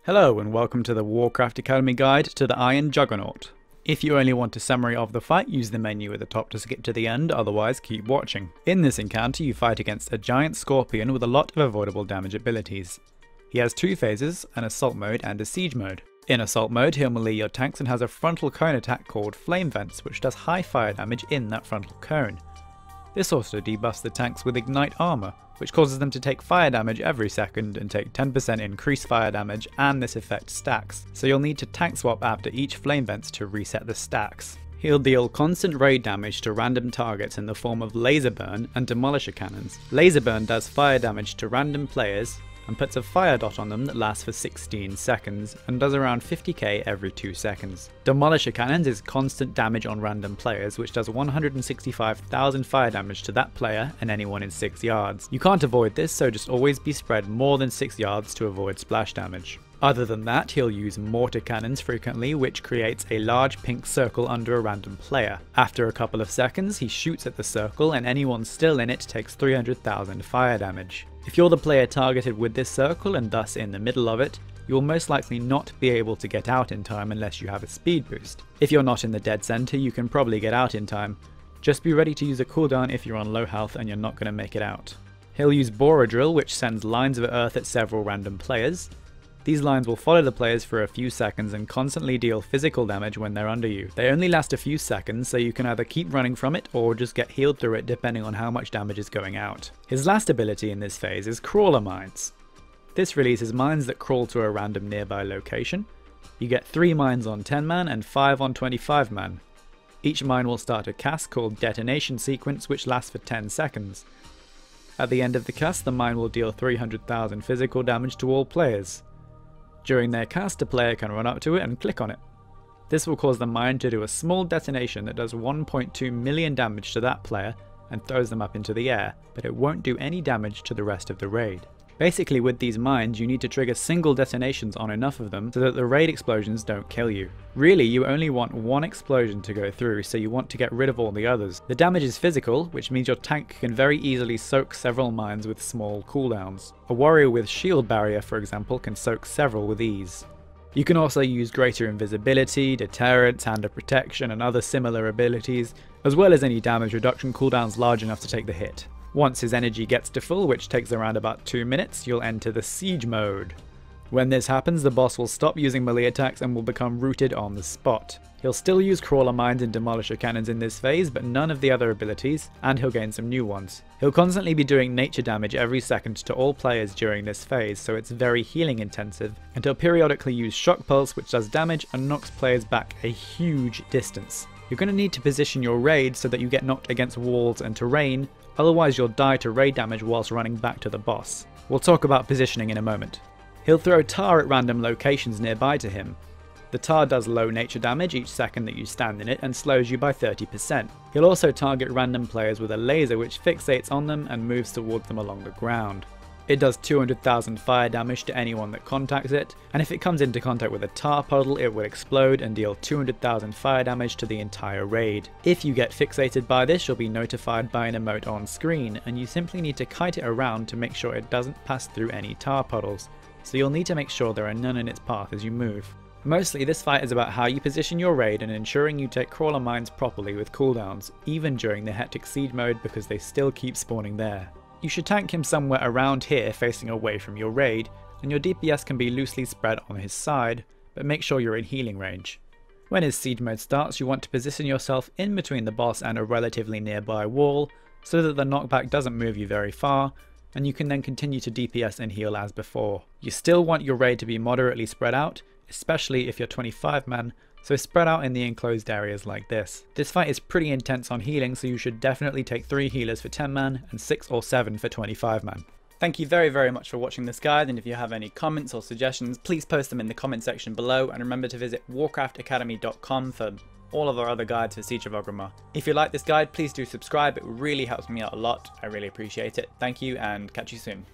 Hello and welcome to the Warcraft Academy guide to the Iron Juggernaut. If you only want a summary of the fight, use the menu at the top to skip to the end, otherwise keep watching. In this encounter you fight against a giant scorpion with a lot of avoidable damage abilities. He has two phases, an assault mode and a siege mode. In assault mode he'll melee your tanks and has a frontal cone attack called Flame Vents, which does high fire damage in that frontal cone. This also debuffs the tanks with ignite armor, which causes them to take fire damage every second and take 10% increased fire damage, and this effect stacks, so you'll need to tank swap after each flame vents to reset the stacks. He'll deal constant raid damage to random targets in the form of laser burn and demolisher cannons. Laser burn does fire damage to random players and puts a fire dot on them that lasts for 16 seconds and does around 50k every 2 seconds. Demolisher cannons is constant damage on random players, which does 165,000 fire damage to that player and anyone in 6 yards. You can't avoid this, so just always be spread more than 6 yards to avoid splash damage. Other than that, he'll use mortar cannons frequently, which creates a large pink circle under a random player. After a couple of seconds, he shoots at the circle and anyone still in it takes 300,000 fire damage. If you're the player targeted with this circle and thus in the middle of it, you will most likely not be able to get out in time unless you have a speed boost. If you're not in the dead center, you can probably get out in time. Just be ready to use a cooldown if you're on low health and you're not going to make it out. He'll use Borer Drill, which sends lines of earth at several random players. These lines will follow the players for a few seconds and constantly deal physical damage when they're under you. They only last a few seconds, so you can either keep running from it or just get healed through it depending on how much damage is going out. His last ability in this phase is Crawler Mines. This releases mines that crawl to a random nearby location. You get 3 mines on 10 man and 5 on 25 man. Each mine will start a cast called Detonation Sequence, which lasts for 10 seconds. At the end of the cast, the mine will deal 300,000 physical damage to all players. During their cast, a player can run up to it and click on it. This will cause the mine to do a small detonation that does 1.2 million damage to that player and throws them up into the air, but it won't do any damage to the rest of the raid. Basically, with these mines you need to trigger single detonations on enough of them so that the raid explosions don't kill you. Really, you only want one explosion to go through, so you want to get rid of all the others. The damage is physical, which means your tank can very easily soak several mines with small cooldowns. A warrior with shield barrier, for example, can soak several with ease. You can also use greater invisibility, deterrence, hand of protection and other similar abilities, as well as any damage reduction cooldowns large enough to take the hit. Once his energy gets to full, which takes around about 2 minutes, you'll enter the siege mode. When this happens, the boss will stop using melee attacks and will become rooted on the spot. He'll still use crawler mines and demolisher cannons in this phase, but none of the other abilities, and he'll gain some new ones. He'll constantly be doing nature damage every second to all players during this phase, so it's very healing intensive, and he'll periodically use shock pulse, which does damage and knocks players back a huge distance. You're going to need to position your raid so that you get knocked against walls and terrain, otherwise you'll die to raid damage whilst running back to the boss. We'll talk about positioning in a moment. He'll throw tar at random locations nearby to him. The tar does low nature damage each second that you stand in it and slows you by 30%. He'll also target random players with a laser which fixates on them and moves towards them along the ground. It does 200,000 fire damage to anyone that contacts it, and if it comes into contact with a tar puddle it will explode and deal 200,000 fire damage to the entire raid. If you get fixated by this, you'll be notified by an emote on screen, and you simply need to kite it around to make sure it doesn't pass through any tar puddles, so you'll need to make sure there are none in its path as you move. Mostly this fight is about how you position your raid and ensuring you take crawler mines properly with cooldowns, even during the hectic siege mode because they still keep spawning there. You should tank him somewhere around here facing away from your raid, and your DPS can be loosely spread on his side, but make sure you're in healing range. When his siege mode starts, you want to position yourself in between the boss and a relatively nearby wall, so that the knockback doesn't move you very far, and you can then continue to DPS and heal as before. You still want your raid to be moderately spread out, especially if you're 25 man, so spread out in the enclosed areas like this. This fight is pretty intense on healing, so you should definitely take 3 healers for 10 man and 6 or 7 for 25 man. Thank you very much for watching this guide, and if you have any comments or suggestions, please post them in the comment section below, and remember to visit warcraftacademy.com for all of our other guides for Siege-of-Orgrimmar. If you like this guide, please do subscribe, it really helps me out a lot, I really appreciate it. Thank you and catch you soon.